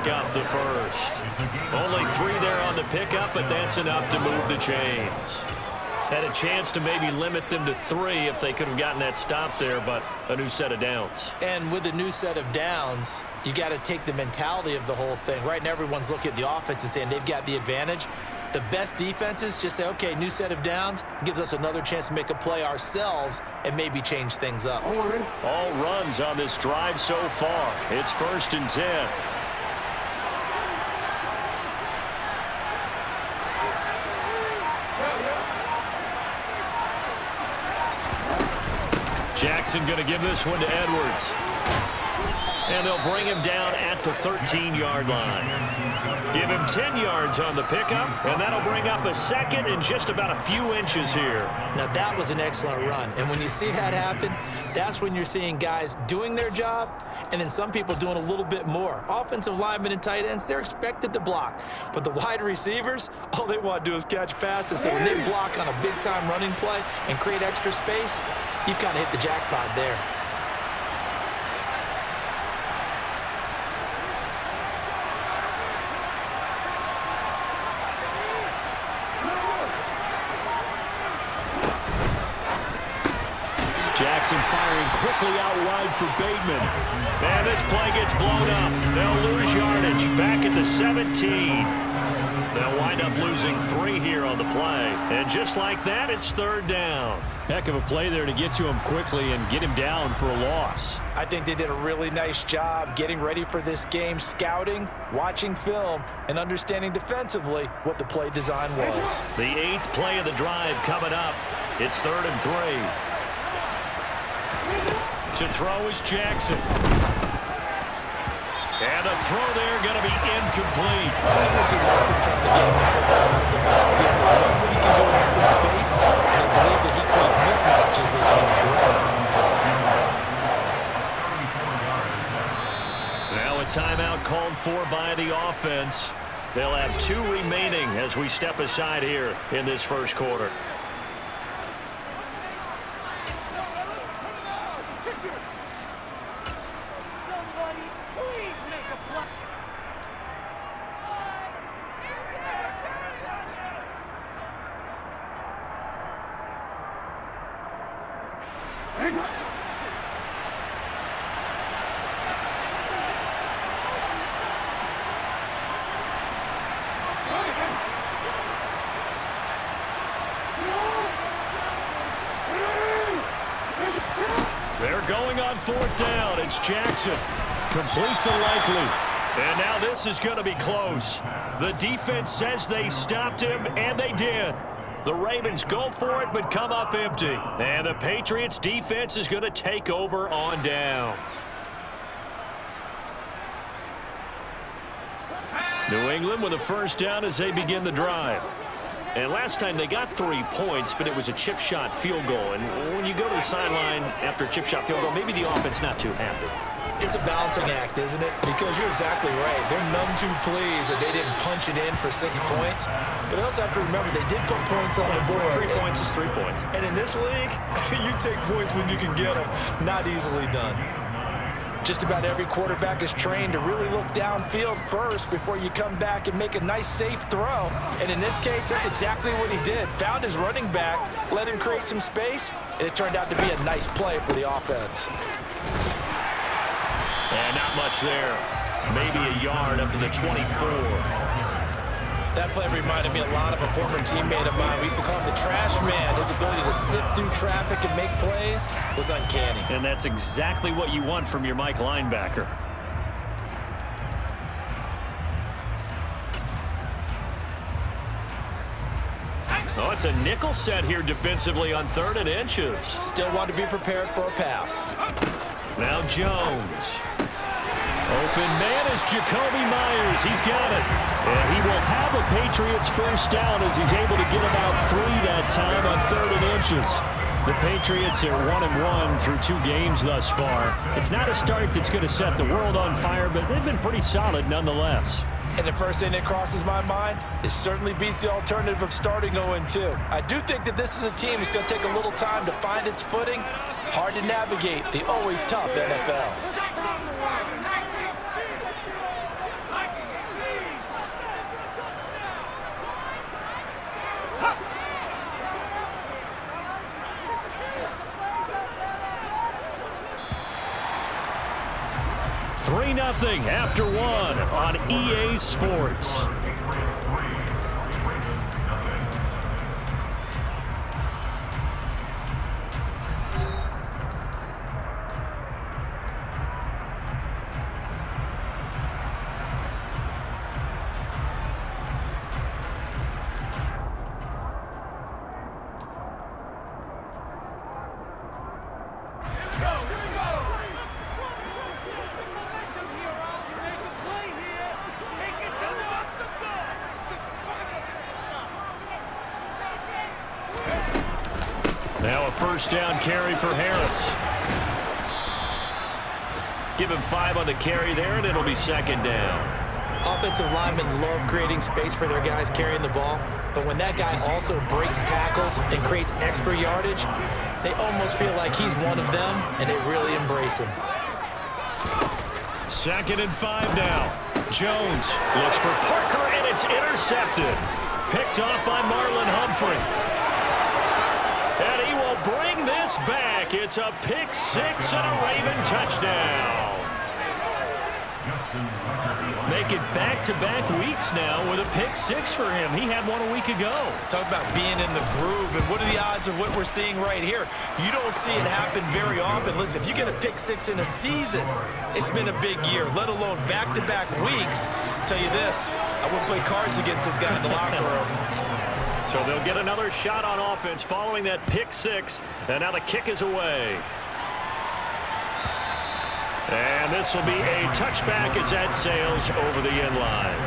pick up the first. Only 3 there on the pickup, but that's enough to move the chains. Had a chance to maybe limit them to 3 if they could have gotten that stop there, but a new set of downs. And with a new set of downs, you got to take the mentality of the whole thing. Right now, everyone's looking at the offense and saying they've got the advantage. The best defenses just say, okay, new set of downs, gives us another chance to make a play ourselves and maybe change things up. All runs on this drive so far. It's 1st and 10. Jackson going to give this one to Edwards. And they'll bring him down at the 13-yard line. Give him 10 yards on the pickup, and that'll bring up a second in just about a few inches here. Now, that was an excellent run. And when you see that happen, that's when you're seeing guys doing their job and then some people doing a little bit more. Offensive linemen and tight ends, they're expected to block. But the wide receivers, all they want to do is catch passes. So when they block on a big-time running play and create extra space, you've kind of hit the jackpot there. Jackson firing quickly out wide for Bateman. And this play gets blown up. They'll lose yardage back at the 17. They'll wind up losing 3 here on the play. And just like that, it's 3rd down. Heck of a play there to get to him quickly and get him down for a loss. I think they did a really nice job getting ready for this game, scouting, watching film, and understanding defensively what the play design was. The 8th play of the drive coming up. It's 3rd and 3. To throw is Jackson. And the throw there going to be incomplete. I see nothing trying to get him the football out of the backfield. They know what he can do in open space, and they believe that he creates mismatches they can exploit. Now a timeout called for by the offense. They'll have 2 remaining as we step aside here in this first quarter. They're going on 4th down. It's Jackson. Complete to Likely. And now this is going to be close. The defense says they stopped him, and they did. The Ravens go for it, but come up empty. And the Patriots defense is going to take over on downs. New England with a 1st down as they begin the drive. And last time they got 3 points, but it was a chip shot field goal. And when you go to the sideline after a chip shot field goal, maybe the offense not too happy. It's a balancing act, isn't it? Because you're exactly right. They're none too pleased that they didn't punch it in for 6 points. But they also have to remember they did put points on the board. 3 points is 3 points. And in this league, you take points when you can get them. Not easily done. Just about every quarterback is trained to really look downfield first before you come back and make a nice, safe throw. And in this case, that's exactly what he did. Found his running back, let him create some space, and it turned out to be a nice play for the offense. And not much there. Maybe a yard up to the 24. That play reminded me a lot of a former teammate of mine. We used to call him the trash man. His ability to sift through traffic and make plays was uncanny. And that's exactly what you want from your Mike linebacker. Oh, it's a nickel set here defensively on 3rd and inches. Still want to be prepared for a pass. Now Jones. Open man is Jacoby Myers. He's got it. And he will have a Patriots 1st down as he's able to get about 3 that time on 3rd and inches. The Patriots are 1-1 through 2 games thus far. It's not a start that's going to set the world on fire, but they've been pretty solid nonetheless. And the first thing that crosses my mind, it certainly beats the alternative of starting 0-2. I do think that this is a team that's going to take a little time to find its footing. Hard to navigate the always tough NFL. after one on EA Sports. Now a first down carry for Harris. Give him 5 on the carry there, and it'll be second down. Offensive linemen love creating space for their guys carrying the ball, but when that guy also breaks tackles and creates extra yardage, they almost feel like he's one of them, and they really embrace him. 2nd and 5 now. Jones looks for Parker, and it's intercepted. Picked off by Marlon Humphrey. And he will bring this back. It's a pick 6 and a Raven touchdown. Make it back-to-back weeks now with a pick 6 for him. He had one a week ago. Talk about being in the groove, and what are the odds of what we're seeing right here? You don't see it happen very often. Listen, if you get a pick 6 in a season, it's been a big year, let alone back-to-back weeks. I'll tell you this, I wouldn't play cards against this guy in the locker room. So they'll get another shot on offense following that pick 6, and now the kick is away. And this will be a touchback as that sails over the end line.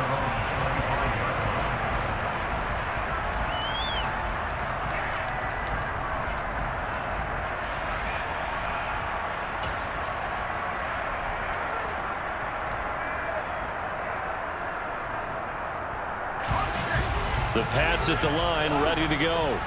The Pats at the line, ready to go.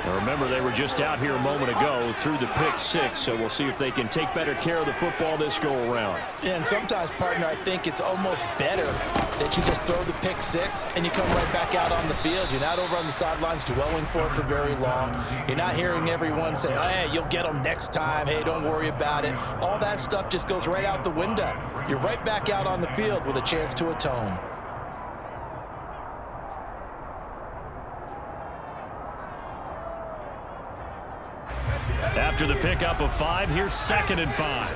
Now remember, they were just out here a moment ago through the pick 6, so we'll see if they can take better care of the football this go-around. Yeah, and sometimes, partner, I think it's almost better that you just throw the pick 6 and you come right back out on the field. You're not over on the sidelines dwelling for it for very long. You're not hearing everyone say, oh, hey, you'll get them next time. Hey, don't worry about it. All that stuff just goes right out the window. You're right back out on the field with a chance to atone. After the pickup of 5, here's 2nd and 5.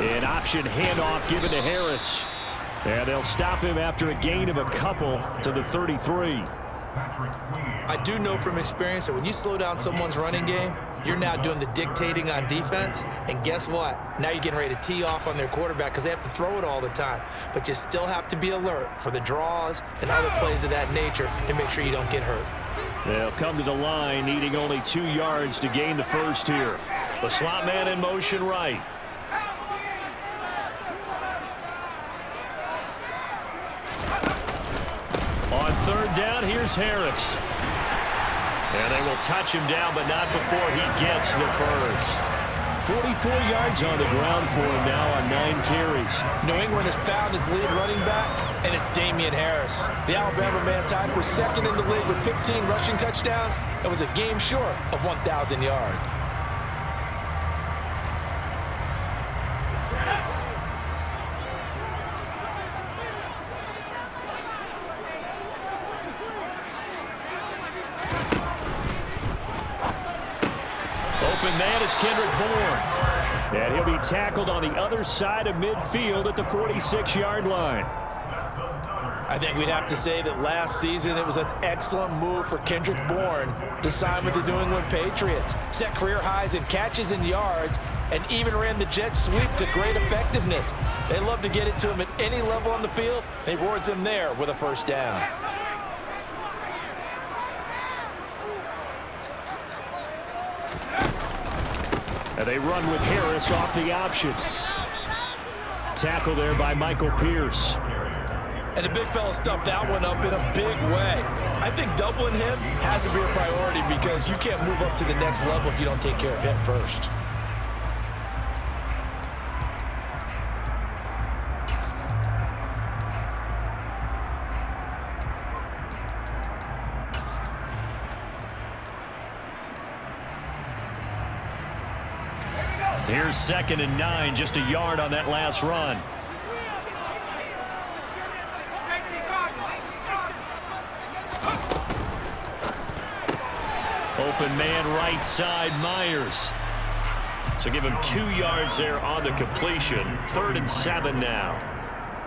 An option handoff given to Harris. And they'll stop him after a gain of a couple to the 33. I do know from experience that when you slow down someone's running game, you're now doing the dictating on defense. And guess what? Now you're getting ready to tee off on their quarterback because they have to throw it all the time. But you still have to be alert for the draws and other plays of that nature to make sure you don't get hurt. They'll come to the line, needing only 2 yards to gain the first here. The slot man in motion right. On 3rd down, here's Harris. And they will touch him down, but not before he gets the first. 44 yards on the ground for him now on 9 carries. New England has found its lead running back, and it's Damian Harris. The Alabama man tied for 2nd in the league with 15 rushing touchdowns. It was a game short of 1,000 yards. Open man is Kendrick Bourne. And he'll be tackled on the other side of midfield at the 46-yard line. I think we'd have to say that last season it was an excellent move for Kendrick Bourne to sign with the New England Patriots. Set career highs in catches and yards, and even ran the jet sweep to great effectiveness. They love to get it to him at any level on the field. They rewards him there with a first down. And they run with Harris off the option. Tackle there by Michael Pierce. And the big fella stuffed that one up in a big way. I think doubling him has to be a priority because you can't move up to the next level if you don't take care of him first. Here's 2nd and 9, just a yard on that last run. Open man right side, Myers. So give him 2 yards there on the completion. 3rd and 7 now.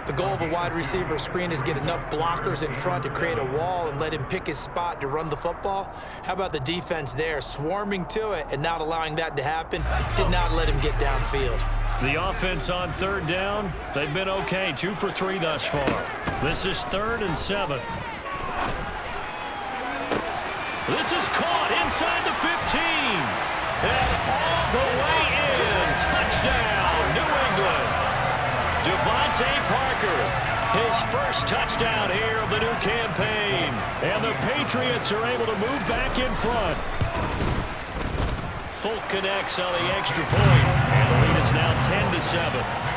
The goal of a wide receiver screen is get enough blockers in front to create a wall and let him pick his spot to run the football. How about the defense there, swarming to it and not allowing that to happen? Did not let him get downfield. The offense on 3rd down, they've been okay, 2 for 3 thus far. This is 3rd and 7. This is caught inside the 15. And all the way in. Touchdown, New England. Devontae Parker, his first touchdown here of the new campaign. And the Patriots are able to move back in front. Folk connects on the extra point. And the lead is now 10-7.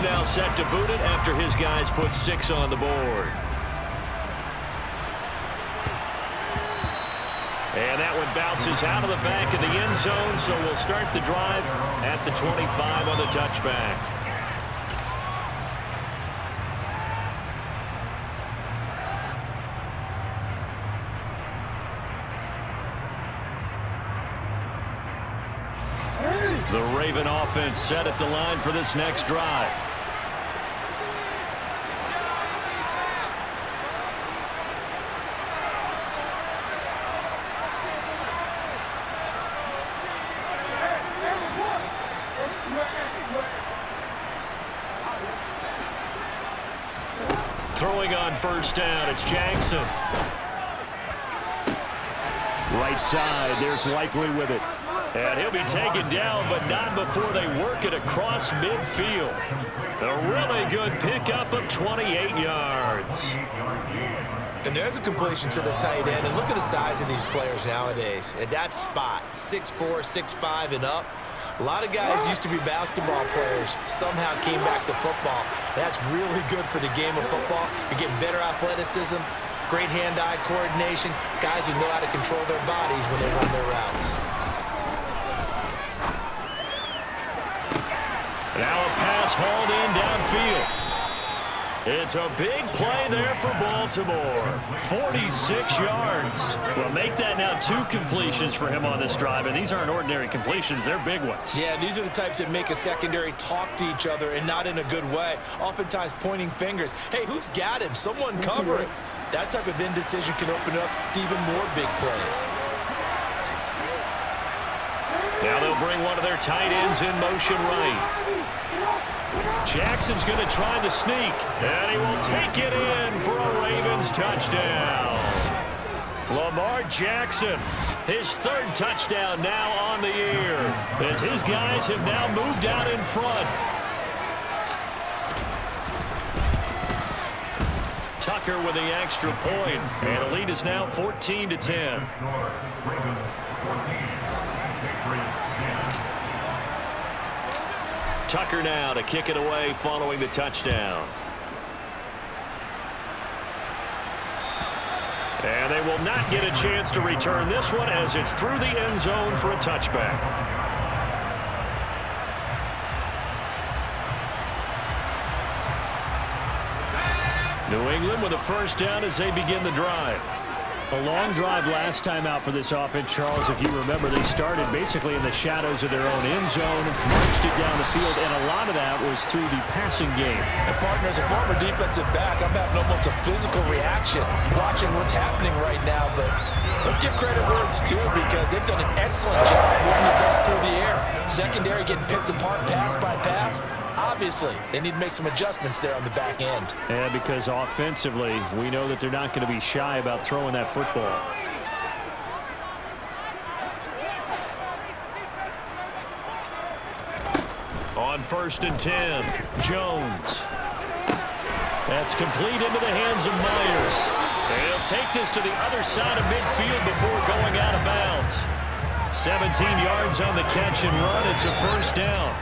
Now set to boot it after his guys put 6 on the board. And that one bounces out of the back of the end zone, so we'll start the drive at the 25 on the touchback. The Raven offense set at the line for this next drive. Throwing on 1st down, it's Jackson. Right side, there's Likely with it. And he'll be taken down, but not before they work it across midfield. A really good pickup of 28 yards. And there's a completion to the tight end. And look at the size of these players nowadays. At that spot, 6'4", 6'5", and up. A lot of guys used to be basketball players, somehow came back to football. That's really good for the game of football. You're getting better athleticism, great hand-eye coordination, guys who know how to control their bodies when they run their routes. Now a pass hauled in downfield. It's a big play there for Baltimore. 46 yards. Well, make that now 2 completions for him on this drive, and these aren't ordinary completions. They're big ones. Yeah, these are the types that make a secondary talk to each other and not in a good way. Oftentimes pointing fingers. Hey, who's got him? Someone cover it. That type of indecision can open up to even more big plays. Now they'll bring one of their tight ends in motion right. Jackson's going to try the sneak, and he will take it in for a Ravens touchdown. Lamar Jackson, his 3rd touchdown now on the year, as his guys have now moved out in front. Tucker with the extra point, and the lead is now 14-10. Tucker now to kick it away following the touchdown. And they will not get a chance to return this one as it's through the end zone for a touchback. New England with a 1st down as they begin the drive. A long drive last time out for this offense, Charles. If you remember, they started basically in the shadows of their own end zone, marched it down the field, and a lot of that was through the passing game. And, partner, as a former defensive back, I'm having almost a physical reaction watching what's happening right now. But let's give credit where it's due because they've done an excellent job moving the ball through the air. Secondary getting picked apart pass by pass. Obviously, they need to make some adjustments there on the back end. And because offensively, we know that they're not going to be shy about throwing that football. On 1st and 10, Jones. That's complete into the hands of Myers. They'll take this to the other side of midfield before going out of bounds. 17 yards on the catch and run. It's a first down.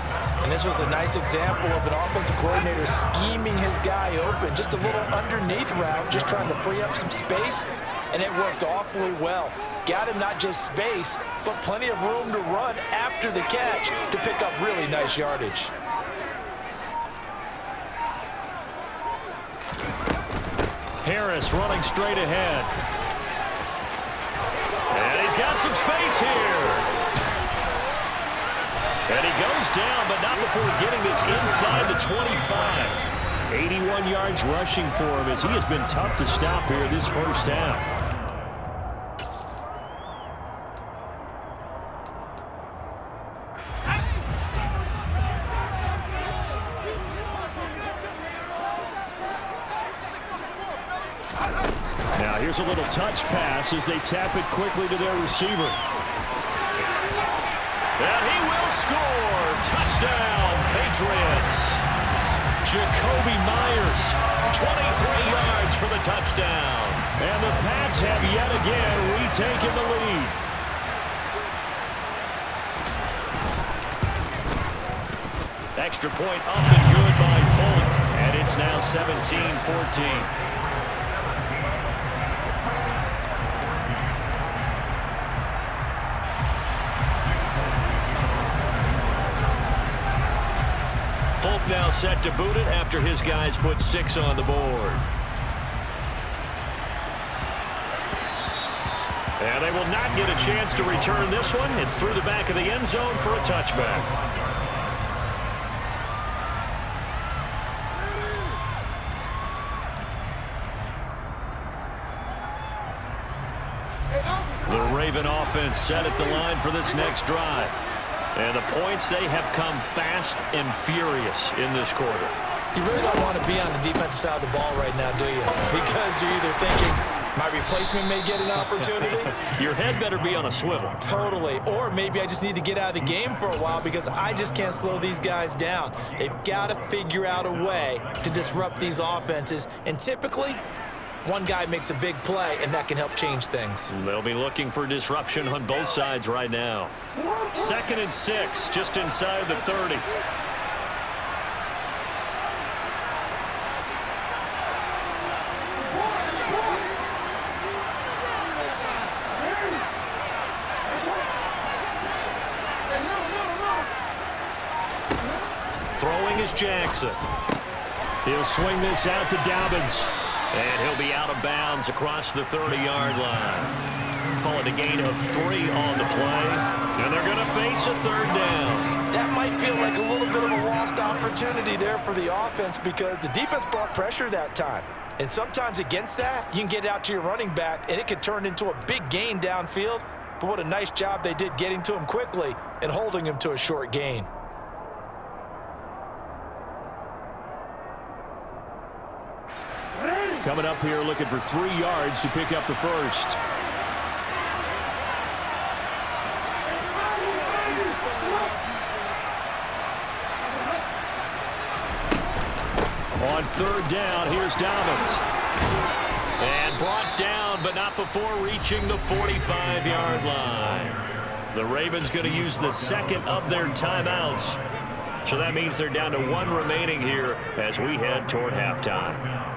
And this was a nice example of an offensive coordinator scheming his guy open. Just a little underneath route, just trying to free up some space, and it worked awfully well. Got him not just space, but plenty of room to run after the catch to pick up really nice yardage. Harris running straight ahead. And he's got some space here. And he goes down, but not before getting this inside the 25. 81 yards rushing for him as he has been tough to stop here this first half. Now here's a little touch pass as they tap it quickly to their receiver. And he will score. Touchdown, Patriots. Jacoby Myers, 23 yards for the touchdown. And the Pats have yet again retaken the lead. Extra point up and good by Folk. And it's now 17-14. Folk now set to boot it after his guys put 6 on the board. And they will not get a chance to return this one. It's through the back of the end zone for a touchback. The Raven offense set at the line for this next drive. And the points, they have come fast and furious in this quarter. You really don't want to be on the defensive side of the ball right now, do you? Because you're either thinking, my replacement may get an opportunity. Your head better be on a swivel. Totally. Or maybe I just need to get out of the game for a while because I just can't slow these guys down. They've got to figure out a way to disrupt these offenses. And typically, one guy makes a big play, and that can help change things. They'll be looking for disruption on both sides right now. 2nd and 6, just inside the 30. Throwing is Jackson. He'll swing this out to Dobbins. And he'll be out of bounds across the 30-yard line. Call it a gain of 3 on the play. And they're going to face a 3rd down. That might feel like a little bit of a lost opportunity there for the offense because the defense brought pressure that time. And sometimes against that, you can get out to your running back, and it can turn into a big gain downfield. But what a nice job they did getting to him quickly and holding him to a short gain. Coming up here looking for 3 yards to pick up the first. On 3rd down, here's Dobbins. And brought down, but not before reaching the 45-yard line. The Ravens going to use the 2nd of their timeouts. So that means they're down to 1 remaining here as we head toward halftime.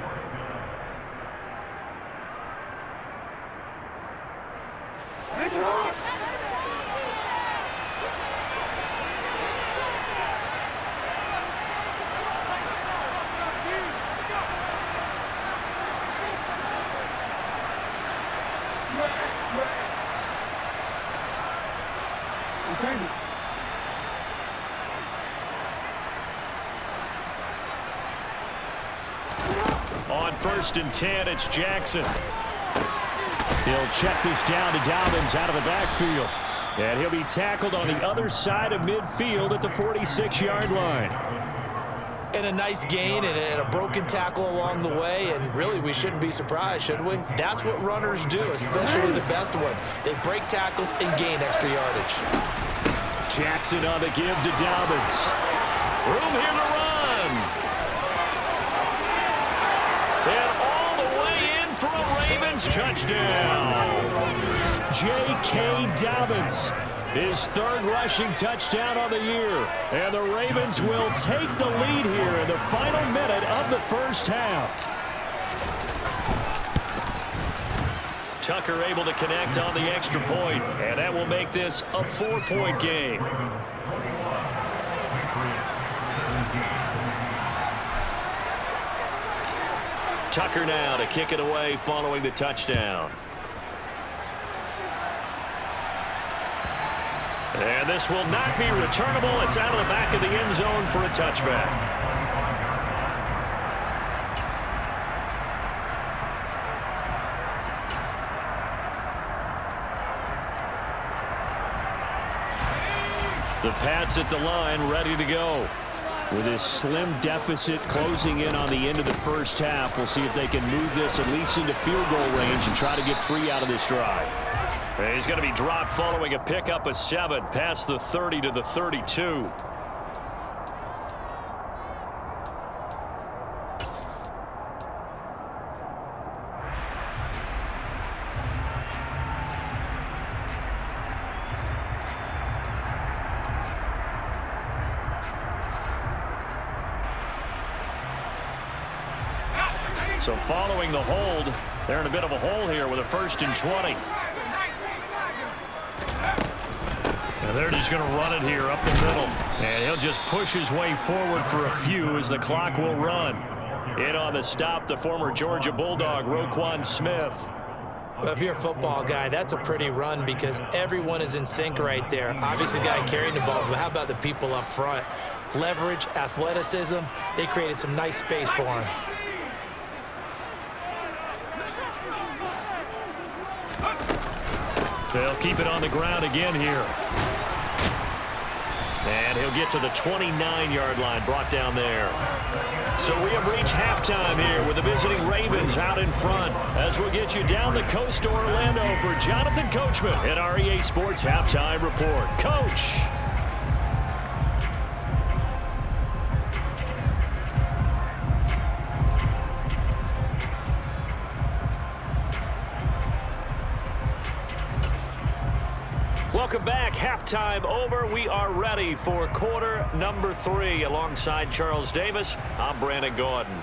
On 1st and 10, it's Jackson. He'll check this down to Dobbins out of the backfield. And he'll be tackled on the other side of midfield at the 46-yard line. And a nice gain and a broken tackle along the way, and really we shouldn't be surprised, should we? That's what runners do, especially the best ones. They break tackles and gain extra yardage. Jackson on the give to Dobbins. Room here to run. And all the way in for a Ravens touchdown. J.K. Dobbins His third rushing touchdown on the year. And the Ravens will take the lead here in the final minute of the first half. Tucker able to connect on the extra point, and that will make this a 4-point game. Tucker now to kick it away following the touchdown. And this will not be returnable. It's out of the back of the end zone for a touchback. The Pats at the line, ready to go. With this slim deficit closing in on the end of the first half, we'll see if they can move this at least into field goal range and try to get 3 out of this drive. He's going to be dropped following a pickup of 7 past the 30 to the 32. So following the hold, they're in a bit of a hole here with a 1st and 20. And they're just going to run it here up the middle. And he'll just push his way forward for a few as the clock will run. In on the stop, the former Georgia Bulldog, Roquan Smith. Well, if you're a football guy, that's a pretty run because everyone is in sync right there. Obviously, the guy carrying the ball, but how about the people up front? Leverage, athleticism, they created some nice space for him. They'll keep it on the ground again here. And he'll get to the 29-yard line, brought down there. So we have reached halftime here with the visiting Ravens out in front. As we'll get you down the coast to Orlando for Jonathan Coachman at our EA Sports Halftime Report. Coach. Welcome back. Halftime over. We are ready for quarter number 3. Alongside Charles Davis, I'm Brandon Gordon.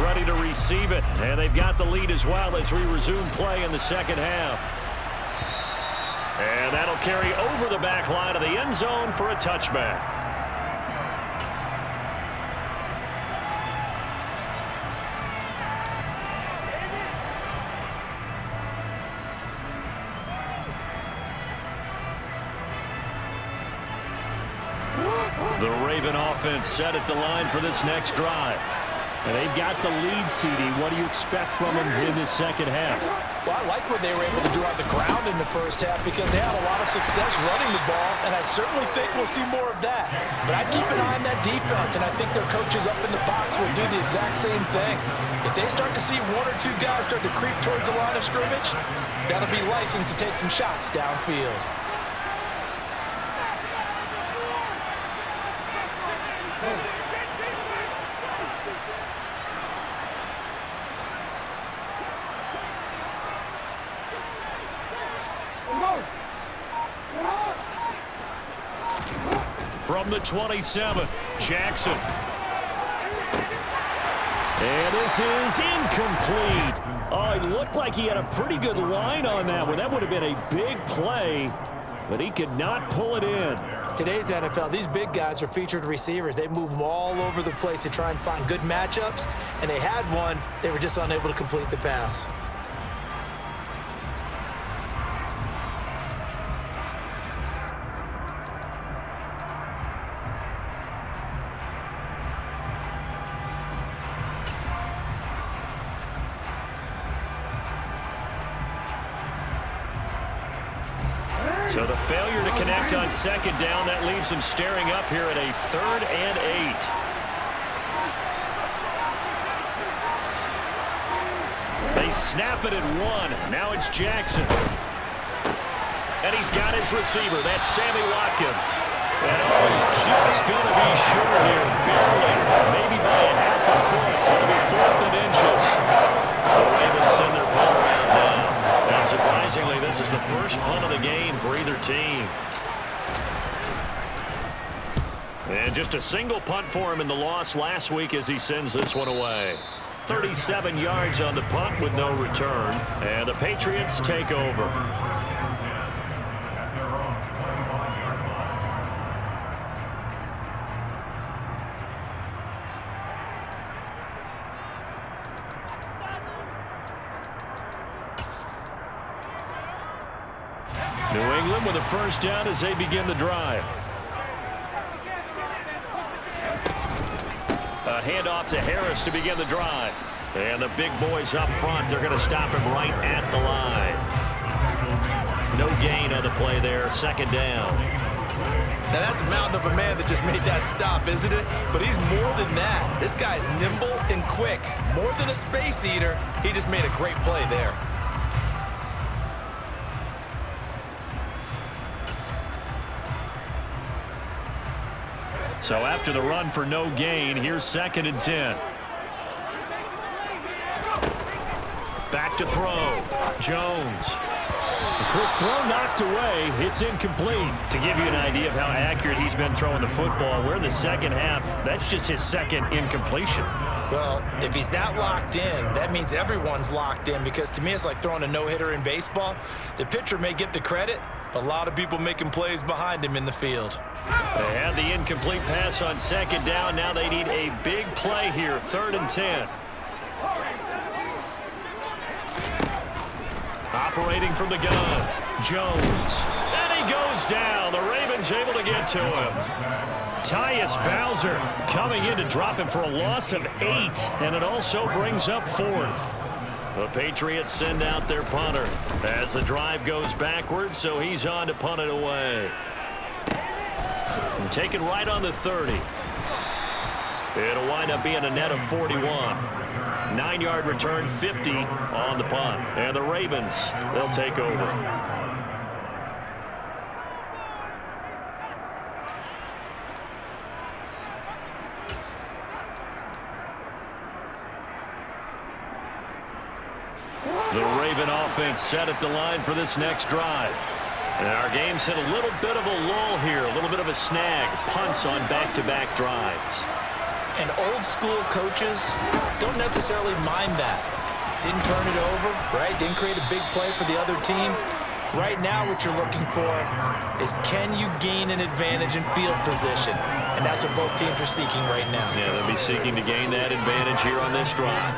Ready to receive it, and they've got the lead as well as we resume play in the second half. And that'll carry over the back line of the end zone for a touchback. The Raven offense set at the line for this next drive. And they've got the lead, CD. What do you expect from them in the second half? Well, I like what they were able to do on the ground in the first half because they had a lot of success running the ball, and I certainly think we'll see more of that. But I'd keep an eye on that defense, and I think their coaches up in the box will do the exact same thing. If they start to see 1 or 2 guys start to creep towards the line of scrimmage, that'll be license to take some shots downfield. From the 27, Jackson. And this is incomplete. Oh, it looked like he had a pretty good line on that one. That would have been a big play, but he could not pull it in. Today's NFL, these big guys are featured receivers. They move them all over the place to try and find good matchups, and they had one. They were just unable to complete the pass. So the failure to connect on second down, that leaves him staring up here at a 3rd and 8. They snap it at 1. Now it's Jackson. And he's got his receiver. That's Sammy Watkins. And he's just going to be sure here. Barely. Maybe by a half a foot. It'll be 4th and inches. The Ravens send their punt around now. And surprisingly, this is the first punt of the game for either team. And just a single punt for him in the loss last week as he sends this one away. 37 yards on the punt with no return. And the Patriots take over. New England with a first down as they begin the drive. A handoff to Harris to begin the drive. And the big boys up front, they're going to stop him right at the line. No gain on the play there, 2nd down. Now that's a mountain of a man that just made that stop, isn't it? But he's more than that. This guy's nimble and quick. More than a space eater, he just made a great play there. So after the run for no gain, here's 2nd and 10. Back to throw. Jones. A quick throw knocked away. It's incomplete. To give you an idea of how accurate he's been throwing the football, we're in the second half. That's just his 2nd incompletion. Well, if he's that locked in, that means everyone's locked in, because to me it's like throwing a no-hitter in baseball. The pitcher may get the credit, but a lot of people making plays behind him in the field. They had the incomplete pass on 2nd down. Now they need a big play here, 3rd and 10. Operating from the gun, Jones. And he goes down. The Ravens able to get to him. Tyus Bowser coming in to drop him for a loss of 8, and it also brings up 4th. The Patriots send out their punter as the drive goes backwards, so he's on to punt it away. And taken right on the 30. It'll wind up being a net of 41. 9-yard return, 50 on the punt. And the Ravens, they'll take over. The Raven offense set at the line for this next drive. And our game's hit a little bit of a lull here, a little bit of a snag. Punts on back-to-back drives. And old-school coaches don't necessarily mind that. Didn't turn it over, right? Didn't create a big play for the other team. Right now what you're looking for is, can you gain an advantage in field position? And that's what both teams are seeking right now. Yeah, they'll be seeking to gain that advantage here on this drive.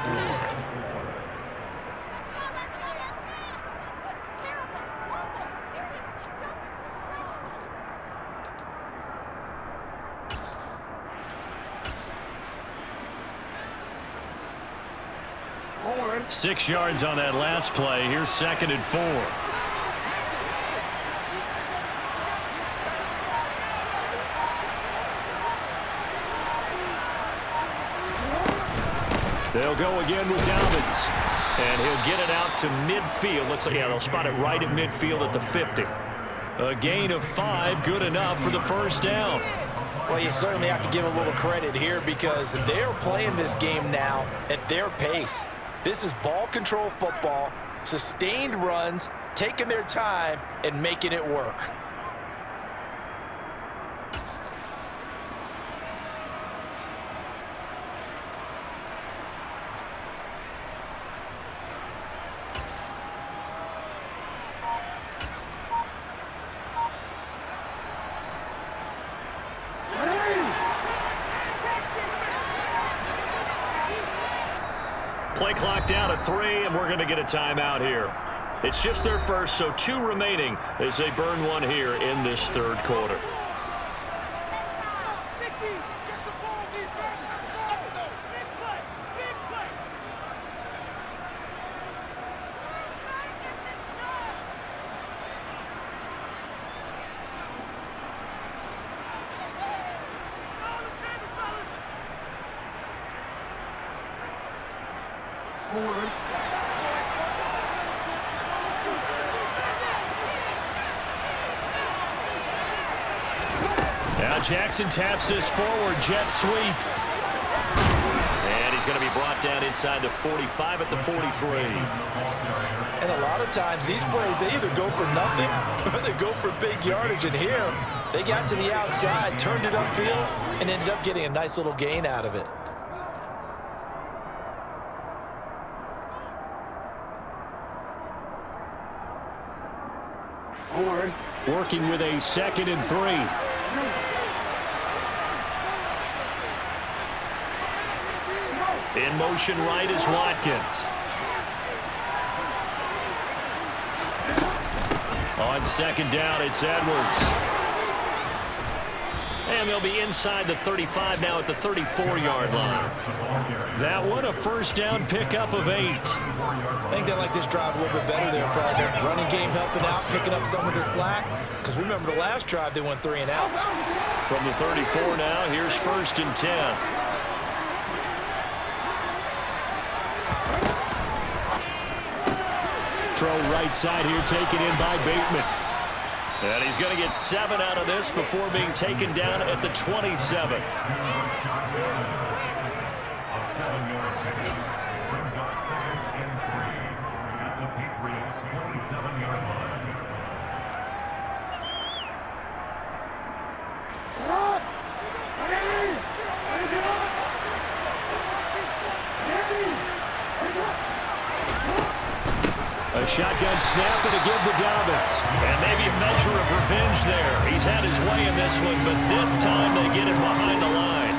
Forward. 6 yards on that last play. Here's 2nd and 4. They'll go again with Dobbins. And he'll get it out to midfield. Let's say, yeah, they'll spot it right at midfield at the 50. A gain of 5, good enough for the first down. Well, you certainly have to give a little credit here, because they're playing this game now at their pace. This is ball control football, sustained runs, taking their time and making it work. Play clock down to 3, and we're going to get a timeout here. It's just their first, so 2 remaining as they burn one here in this third quarter. Now Jackson taps this forward, jet sweep. And he's going to be brought down inside the 45 at the 43. And a lot of times these plays, they either go for nothing or they go for big yardage. And here, they got to the outside, turned it upfield, and ended up getting a nice little gain out of it. Working with a 2nd and 3. In motion right is Watkins. On 2nd down, it's Edwards. And they'll be inside the 35 now at the 34-yard line. That one, a 1st down pickup of 8. I think they like this drive a little bit better there, partner. Running game helping out, picking up some of the slack. Because remember the last drive, they went 3 and out. From the 34 now, here's 1st and 10. Throw right side here, taken in by Bateman. And he's going to get 7 out of this before being taken down at the 27. A shotgun snap and a give to Dobbins. And maybe a measure of revenge there. He's had his way in this one, but this time they get him behind the line.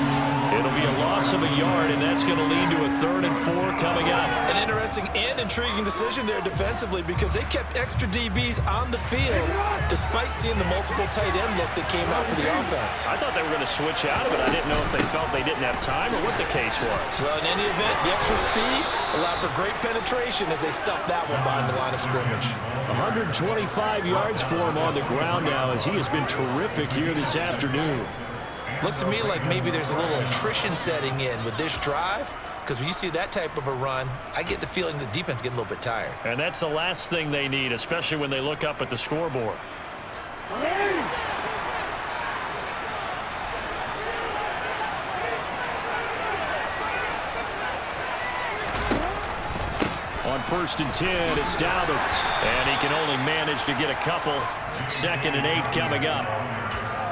It'll be a loss of a yard, and that's going to lead to a 3rd and 4 coming up. An interesting and intriguing decision there defensively because they kept extra DBs on the field despite seeing the multiple tight end look that came out for the offense. I thought they were going to switch out of it. I didn't know if they felt they didn't have time or what the case was. Well, in any event, the extra speed allowed for great penetration as they stuffed that one behind the line of scrimmage. 125 yards for him on the ground now as he has been terrific here this afternoon. Looks to me like maybe there's a little attrition setting in with this drive because when you see that type of a run, I get the feeling the defense getting a little bit tired. And that's the last thing they need, especially when they look up at the scoreboard. On 1st and 10, it's Dobbins. And he can only manage to get a couple. 2nd and 8 coming up.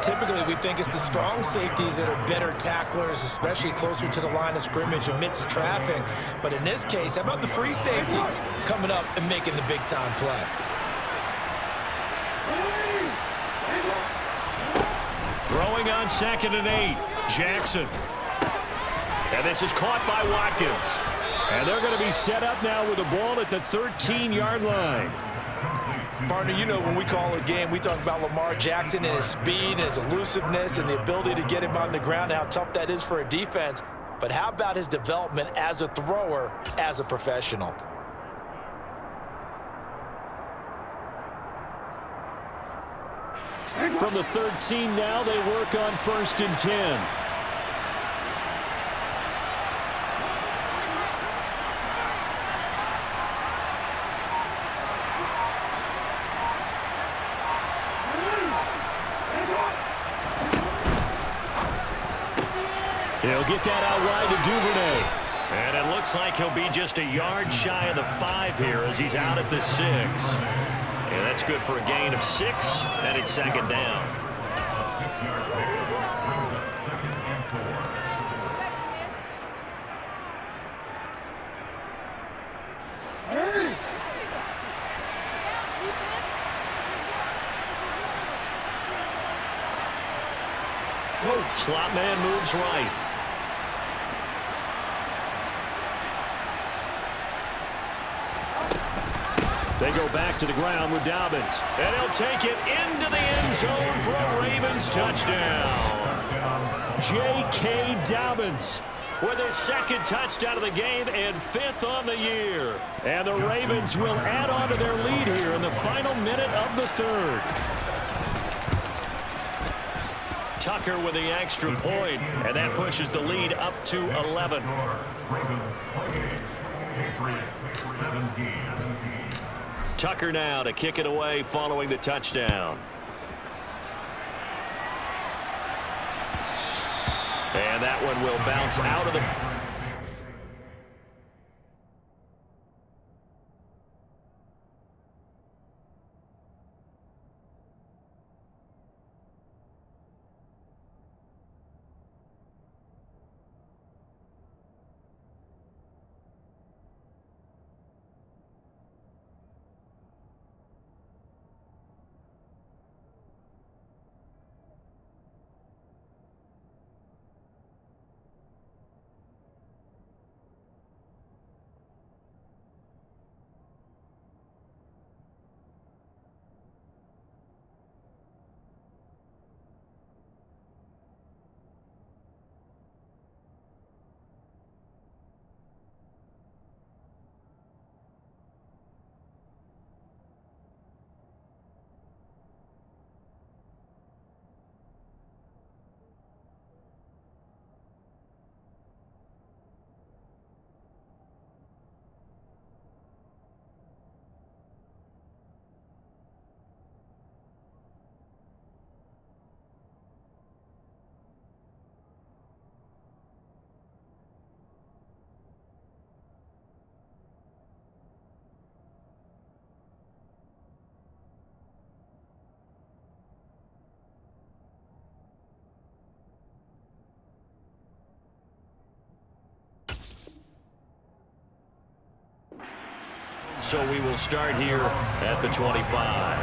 Typically, we think it's the strong safeties that are better tacklers, especially closer to the line of scrimmage amidst traffic. But in this case, how about the free safety coming up and making the big-time play? Throwing on 2nd and 8, Jackson. And this is caught by Watkins. And they're going to be set up now with the ball at the 13-yard line. Partner, you know when we call a game, we talk about Lamar Jackson and his speed and his elusiveness and the ability to get him on the ground and how tough that is for a defense. But how about his development as a thrower, as a professional? From the 13 now, they work on 1st and 10. He'll get that out wide to Duvernay. And it looks like he'll be just a yard shy of the 5 here as he's out at the 6. And that's good for a gain of 6, and it's 2nd down. Slot man moves right. They go back to the ground with Dobbins. And he'll take it into the end zone for a Ravens touchdown. J.K. Dobbins with his 2nd touchdown of the game and 5th on the year. And the Ravens will add on to their lead here in the final minute of the 3rd. Tucker with the extra point, and that pushes the lead up to 11. Tucker now to kick it away following the touchdown. And that one will bounce out of the... So we will start here at the 25.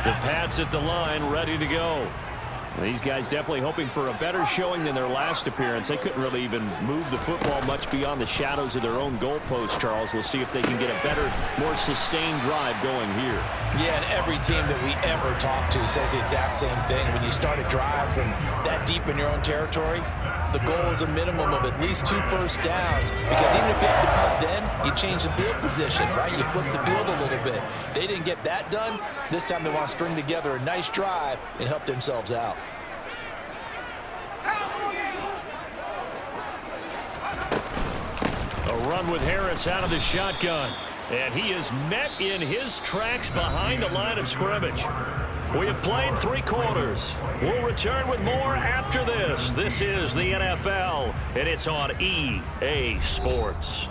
The Pats at the line, ready to go. These guys definitely hoping for a better showing than their last appearance. They couldn't really even move the football much beyond the shadows of their own goalpost, Charles. We'll see if they can get a better, more sustained drive going here. Yeah, and every team that we ever talk to says the exact same thing. When you start a drive from that deep in your own territory, the goal is a minimum of at least 2 first downs, because even if you have to punt then, you change the field position, right? You flip the field a little bit. They didn't get that done. This time they want to string together a nice drive and help themselves out. A run with Harris out of the shotgun. And he is met in his tracks behind the line of scrimmage. We have played 3 quarters. We'll return with more after this. This is the NFL, and it's on EA Sports.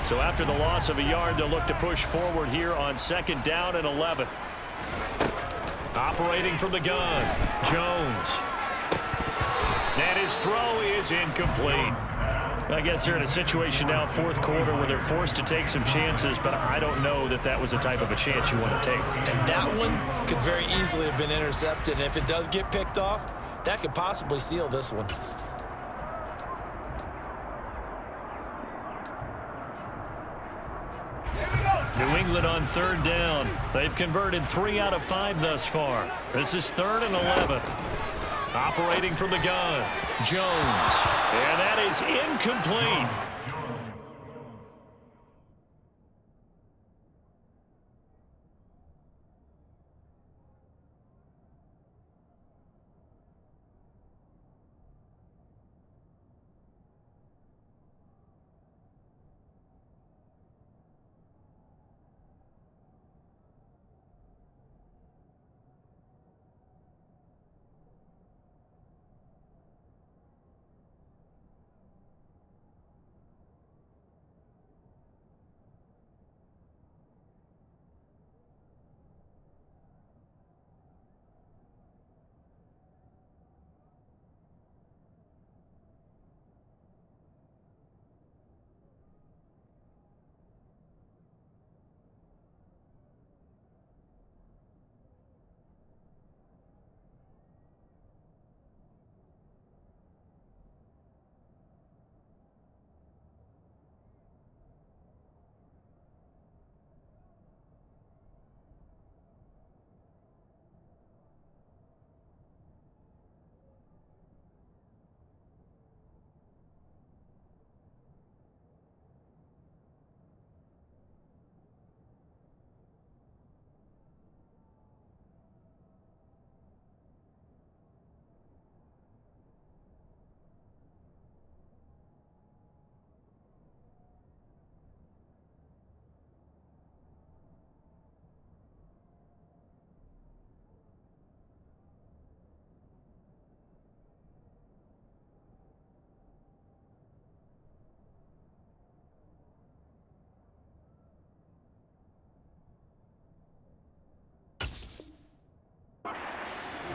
So after the loss of a yard, they'll look to push forward here on 2nd down and 11. Operating from the gun, Jones. And his throw is incomplete. I guess they're in a situation now, 4th quarter, where they're forced to take some chances, but I don't know that that was the type of a chance you want to take. And that one could very easily have been intercepted. And if it does get picked off, that could possibly seal this one. New England on 3rd down. They've converted 3 out of 5 thus far. This is 3rd and 11. Operating from the gun, Jones. And that is incomplete.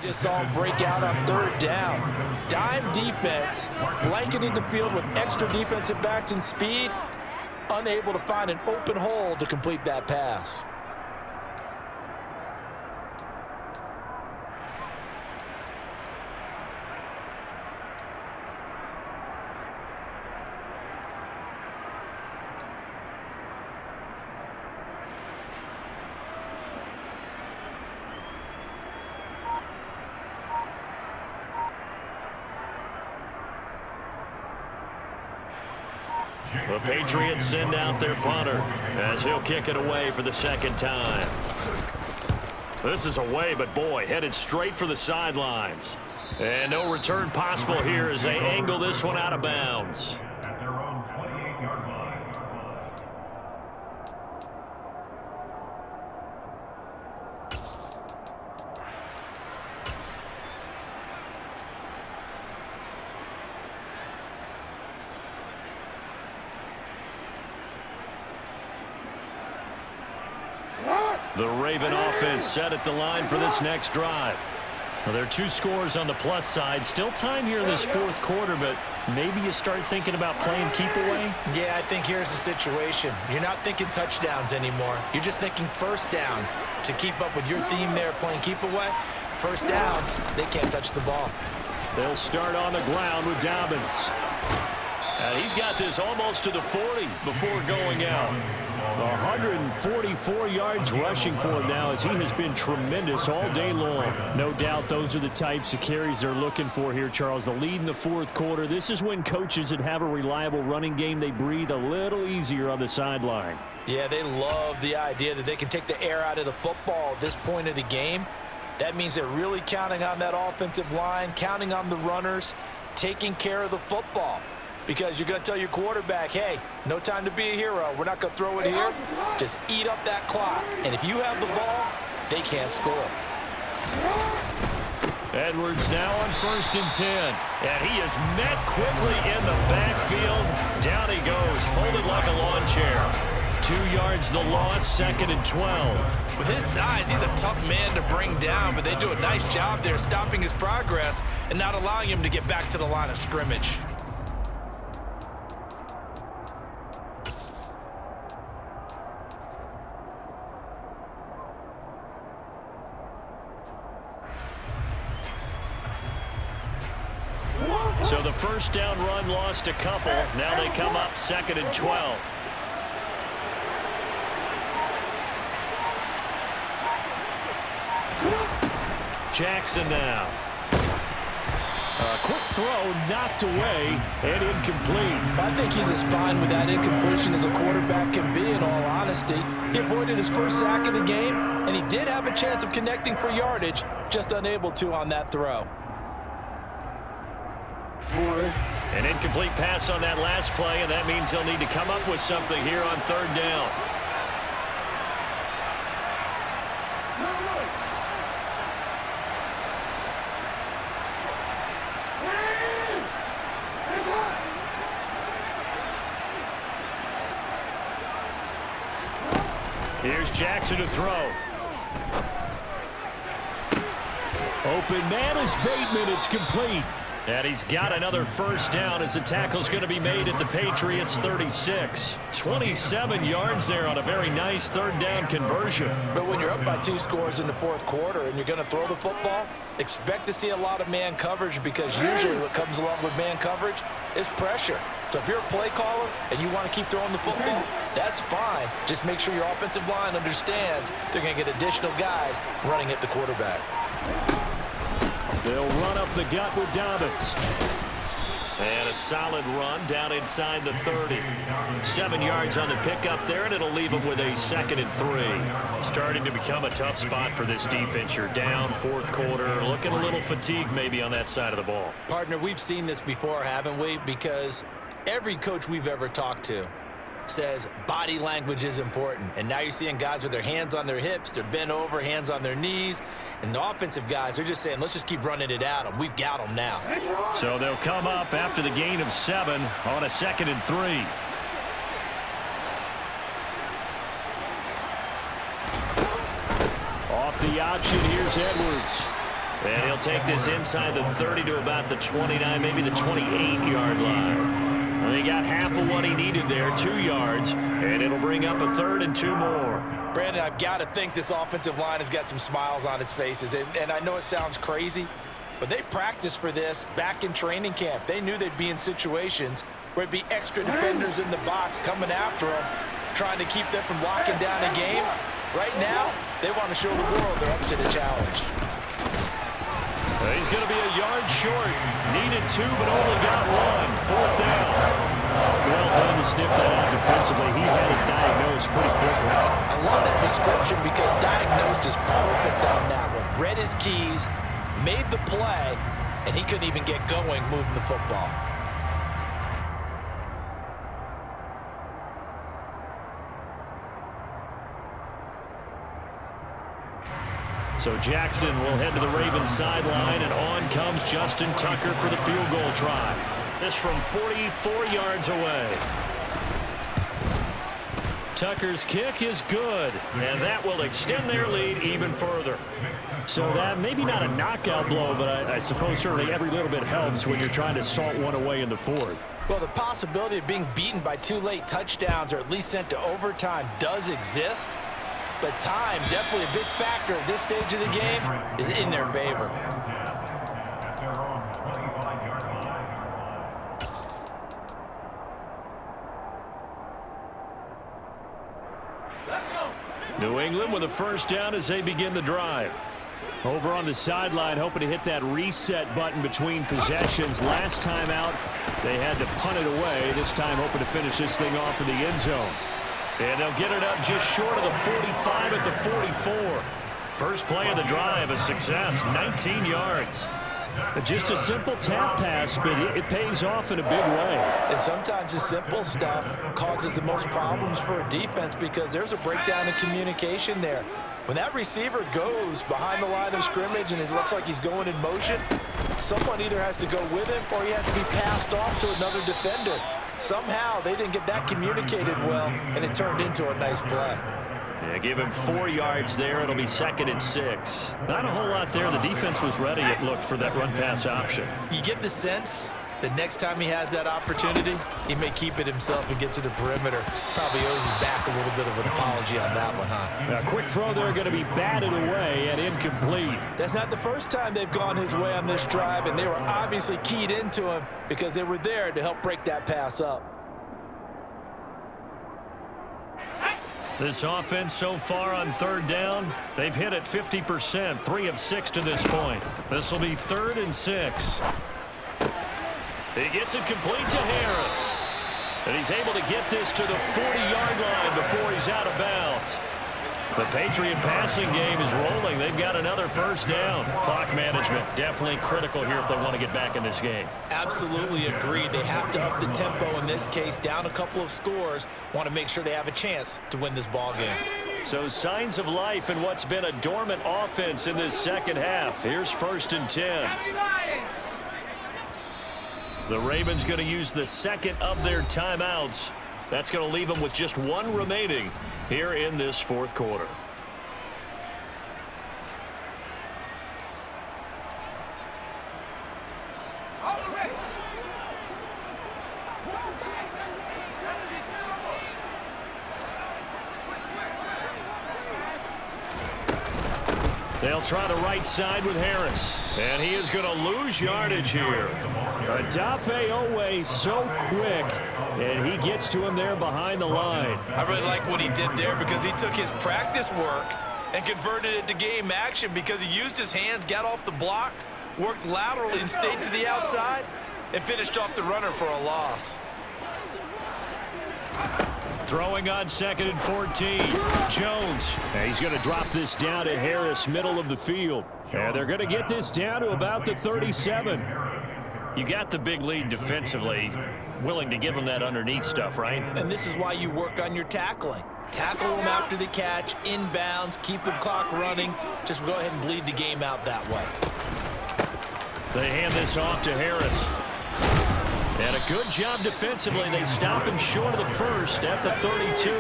Just saw him break out on third down. Dime defense, blanketed the field with extra defensive backs and speed, unable to find an open hole to complete that pass. The Patriots send out their punter as he'll kick it away for the second time. This is away, but boy, headed straight for the sidelines. And no return possible here as they angle this one out of bounds. At their own 28-yard line. The Raven offense set at the line for this next drive. Well, there are two scores on the plus side. Still time here in this fourth quarter, but maybe you start thinking about playing keep away? Yeah, I think here's the situation. You're not thinking touchdowns anymore. You're just thinking first downs. To keep up with your theme there, playing keep away, first downs, they can't touch the ball. They'll start on the ground with Dobbins. And he's got this almost to the 40 before going out. 144 yards rushing for him now as he has been tremendous all day long. No doubt those are the types of carries they're looking for here, Charles. The lead in the fourth quarter. This is when coaches that have a reliable running game, they breathe a little easier on the sideline. Yeah, they love the idea that they can take the air out of the football at this point of the game. That means they're really counting on that offensive line, counting on the runners, taking care of the football. Because you're going to tell your quarterback, hey, no time to be a hero. We're not going to throw it here. Just eat up that clock. And if you have the ball, they can't score. Edwards now on 1st and 10. And he is met quickly in the backfield. Down he goes, folded like a lawn chair. 2 yards the loss, 2nd and 12. With his size, he's a tough man to bring down, but they do a nice job there stopping his progress and not allowing him to get back to the line of scrimmage. So the first down run lost a couple. Now they come up 2nd and 12. Jackson now. A quick throw knocked away and incomplete. I think he's as fine with that incompletion as a quarterback can be, in all honesty. He avoided his first sack of the game, and he did have a chance of connecting for yardage, just unable to on that throw. An incomplete pass on that last play, and that means they'll need to come up with something here on 3rd down. Here's Jackson to throw. Open man is Bateman. It's complete. And he's got another first down as the tackle's going to be made at the Patriots' 36. 27 yards there on a very nice 3rd down conversion. But when you're up by 2 scores in the fourth quarter and you're going to throw the football, expect to see a lot of man coverage, because usually what comes along with man coverage is pressure. So if you're a play caller and you want to keep throwing the football, that's fine. Just make sure your offensive line understands they're going to get additional guys running at the quarterback. They'll run up the gut with Dobbins. And a solid run down inside the 30. 7 yards on the pickup there, and it'll leave them with a 2nd and 3. Starting to become a tough spot for this defense. You're down fourth quarter, looking a little fatigued maybe on that side of the ball. Partner, we've seen this before, haven't we? Because every coach we've ever talked to says body language is important. And now you're seeing guys with their hands on their hips, they're bent over, hands on their knees. And the offensive guys, they're just saying, let's just keep running it at them. We've got them now. So they'll come up after the gain of 7 on a 2nd and 3. Off the option, here's Edwards. And he'll take this inside the 30 to about the 29, maybe the 28-yard line. Well, he got half of what he needed there, 2 yards, and it'll bring up a 3rd and 2 more. Brandon, I've got to think this offensive line has got some smiles on its faces. And I know it sounds crazy, but they practiced for this back in training camp. They knew they'd be in situations where it'd be extra defenders in the box coming after them, trying to keep them from locking down a game. Right now, they want to show the world they're up to the challenge. He's going to be a yard short. Needed 2, but only got 1. 4th down. Well done to sniff that out defensively. He had it diagnosed pretty quickly. I love that description because diagnosed is perfect on that one. Read his keys, made the play, and he couldn't even get going moving the football. So Jackson will head to the Ravens sideline, and on comes Justin Tucker for the field goal try. This from 44 yards away. Tucker's kick is good, and that will extend their lead even further. So that maybe not a knockout blow, but I suppose certainly every little bit helps when you're trying to salt one away in the 4th. Well, the possibility of being beaten by 2 late touchdowns or at least sent to overtime does exist. But time, definitely a big factor at this stage of the game, is in their favor. New England with a 1st down as they begin the drive. Over on the sideline, hoping to hit that reset button between possessions. Last time out, they had to punt it away. This time, hoping to finish this thing off in the end zone. And they'll get it up just short of the 45 at the 44. First play of the drive, a success, 19 yards. Just a simple tap pass, but it pays off in a big way. And sometimes the simple stuff causes the most problems for a defense because there's a breakdown in communication there. When that receiver goes behind the line of scrimmage and it looks like he's going in motion, someone either has to go with him or he has to be passed off to another defender. Somehow they didn't get that communicated well, and it turned into a nice play. Yeah, give him 4 yards there. It'll be 2nd and 6. Not a whole lot there. The defense was ready, it looked, for that run-pass option. You get the sense that next time he has that opportunity, he may keep it himself and get to the perimeter. Probably owes his back a little bit of an apology on that one, huh? A quick throw there going to be batted away and incomplete. That's not the first time they've gone his way on this drive, and they were obviously keyed into him because they were there to help break that pass up. This offense so far on 3rd down, they've hit it 50%, 3 of 6 to this point. This will be 3rd and 6. He gets it complete to Harris. And he's able to get this to the 40-yard line before he's out of bounds. The Patriot passing game is rolling. They've got another 1st down. Clock management definitely critical here if they want to get back in this game. Absolutely agreed. They have to up the tempo in this case. Down a couple of scores. Want to make sure they have a chance to win this ball game. So signs of life in what's been a dormant offense in this 2nd half. Here's 1st and 10. The Ravens going to use the 2nd of their timeouts. That's going to leave them with just 1 remaining here in this 4th quarter. They'll try the right side with Harris. And he is going to lose yardage here. Adafe Owe so quick, and he gets to him there behind the line. I really like what he did there because he took his practice work and converted it to game action because he used his hands, got off the block, worked laterally and stayed to the outside, and finished off the runner for a loss. Throwing on 2nd and 14. Jones. And he's going to drop this down to Harris, middle of the field. And they're going to get this down to about the 37. You got the big lead defensively. Willing to give them that underneath stuff, right? And this is why you work on your tackling. Tackle them after the catch, inbounds, keep the clock running. Just go ahead and bleed the game out that way. They hand this off to Harris. And a good job defensively. They stop him short of the 1st at the 32.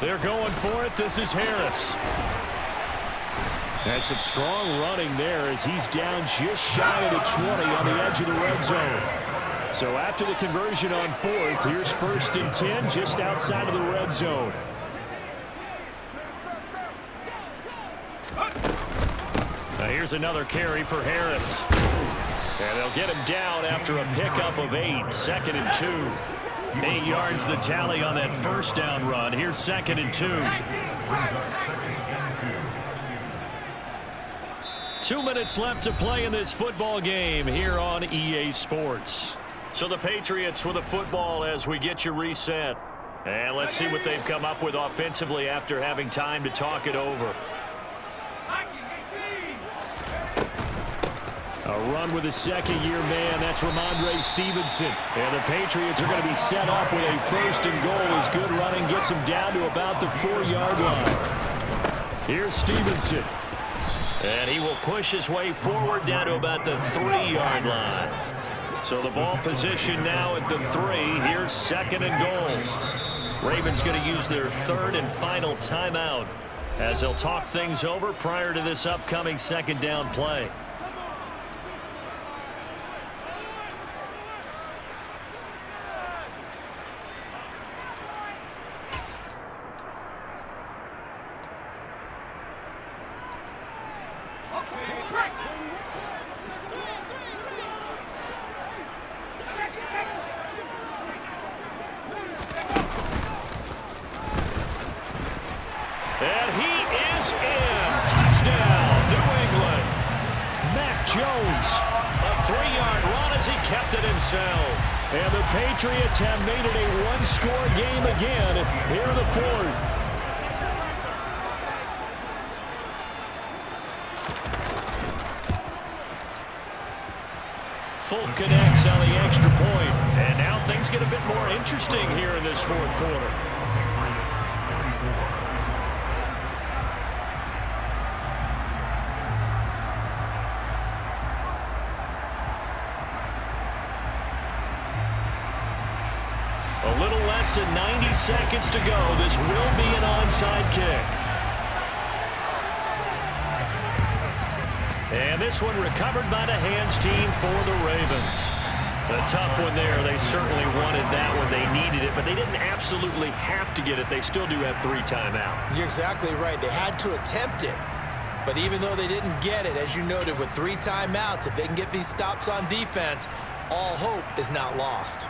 They're going for it. This is Harris. That's some strong running there as he's down just shy of the 20 on the edge of the red zone. So after the conversion on fourth, here's 1st and 10 just outside of the red zone. Now here's another carry for Harris. And they'll get him down after a pickup of 8. 2nd and 2. 8 yards the tally on that first down run. Here's 2nd and 2. 2 minutes left to play in this football game here on EA Sports. So the Patriots with the football as we get you reset. And let's see what they've come up with offensively after having time to talk it over. A run with a second-year man. That's Ramondre Stevenson. And the Patriots are going to be set up with a 1st and goal as good running gets them down to about the 4-yard line. Here's Stevenson. And he will push his way forward down to about the 3-yard line. So the ball position now at the 3. Here's 2nd and goal. Ravens going to use their 3rd and final timeout as they'll talk things over prior to this upcoming 2nd down play. And the Patriots have made it a one-score game again here in the 4th. Full connects on the extra point. And now things get a bit more interesting here in this 4th quarter. A little less than 90 seconds to go. This will be an onside kick. And this one recovered by the hands team for the Ravens. A tough one there. They certainly wanted that one. They needed it, but they didn't absolutely have to get it. They still do have 3 timeouts. You're exactly right. They had to attempt it. But even though they didn't get it, as you noted, with 3 timeouts, if they can get these stops on defense, all hope is not lost.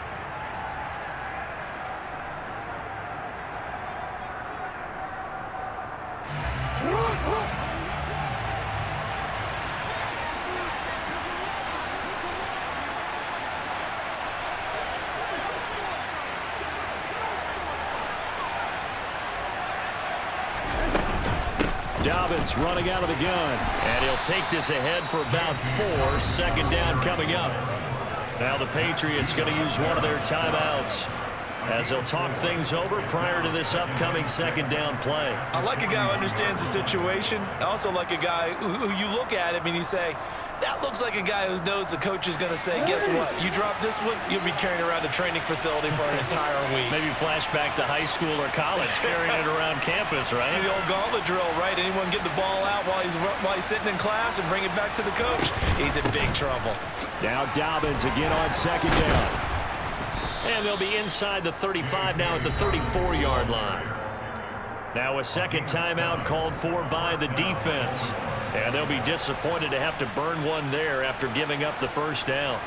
Dobbins running out of the gun. And he'll take this ahead for about 4. 2nd down coming up. Now the Patriots going to use one of their timeouts as they'll talk things over prior to this upcoming 2nd down play. I like a guy who understands the situation. I also like a guy who you look at him and you say, that looks like a guy who knows the coach is going to say, guess what? You drop this one, you'll be carrying around the training facility for an entire week. Maybe flashback to high school or college, carrying it around campus, right? The old gauntlet drill, right? Anyone get the ball out while he's sitting in class and bring it back to the coach? He's in big trouble. Now Dobbins again on 2nd down. And they'll be inside the 35 now at the 34-yard line. Now a 2nd timeout called for by the defense. And they'll be disappointed to have to burn one there after giving up the 1st down.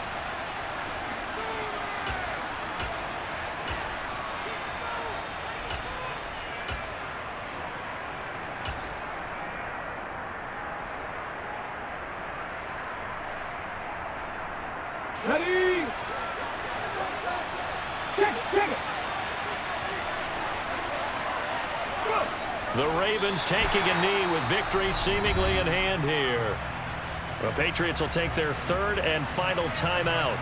Ready? Check it. The Ravens taking a knee with victory seemingly in hand here. The Patriots will take their 3rd and final timeout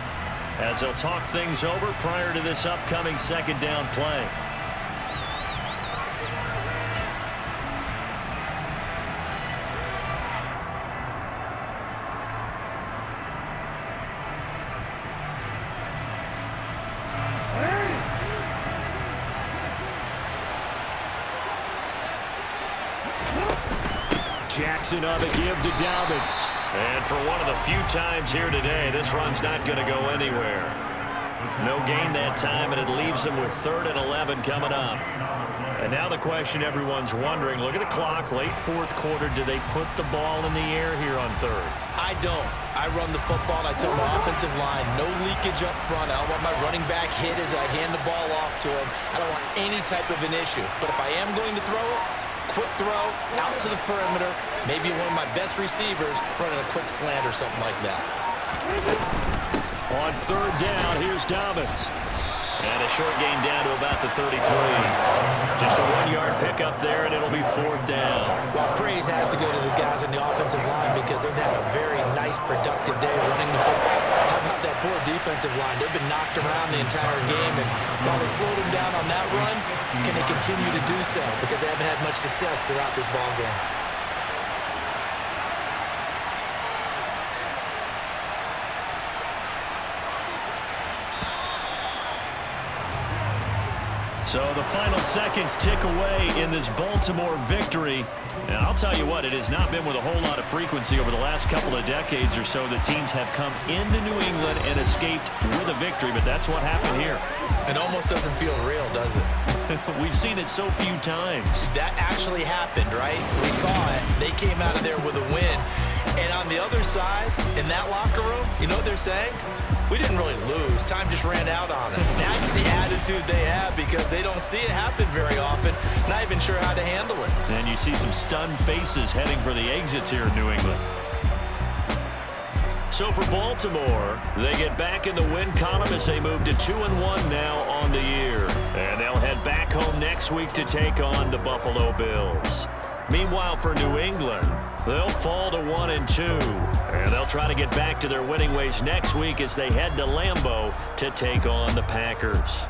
as they'll talk things over prior to this upcoming 2nd down play. Jackson on the give to Dobbins. And for one of the few times here today, this run's not going to go anywhere. No gain that time, and it leaves them with 3rd and 11 coming up. And now the question everyone's wondering, look at the clock, late 4th quarter, do they put the ball in the air here on 3rd? I don't. I run the football, and I tell my offensive line, no leakage up front. I don't want my running back hit as I hand the ball off to him. I don't want any type of an issue. But if I am going to throw it, quick throw, out to the perimeter, maybe one of my best receivers running a quick slant or something like that. On 3rd down, here's Dobbins. And a short gain down to about the 33. Just a 1-yard pickup there, and it'll be 4th down. Well, praise has to go to the guys on the offensive line because they've had a very nice, productive day running the football. How about that poor defensive line? They've been knocked around the entire game, and while they slowed them down on that run, can they continue to do so? Because they haven't had much success throughout this ball game. So the final seconds tick away in this Baltimore victory. And I'll tell you what, it has not been with a whole lot of frequency over the last couple of decades or so that teams have come into New England and escaped with a victory, but that's what happened here. It almost doesn't feel real, does it? We've seen it so few times. That actually happened, right? We saw it. They came out of there with a win. And on the other side, in that locker room, you know what they're saying? We didn't really lose. Time just ran out on us. That's the attitude they have because they don't see it happen very often. Not even sure how to handle it. And you see some stunned faces heading for the exits here in New England. So for Baltimore, they get back in the win column as they move to 2-1 now on the year. And they'll head back home next week to take on the Buffalo Bills. Meanwhile, for New England, they'll fall to 1-2. And they'll try to get back to their winning ways next week as they head to Lambeau to take on the Packers.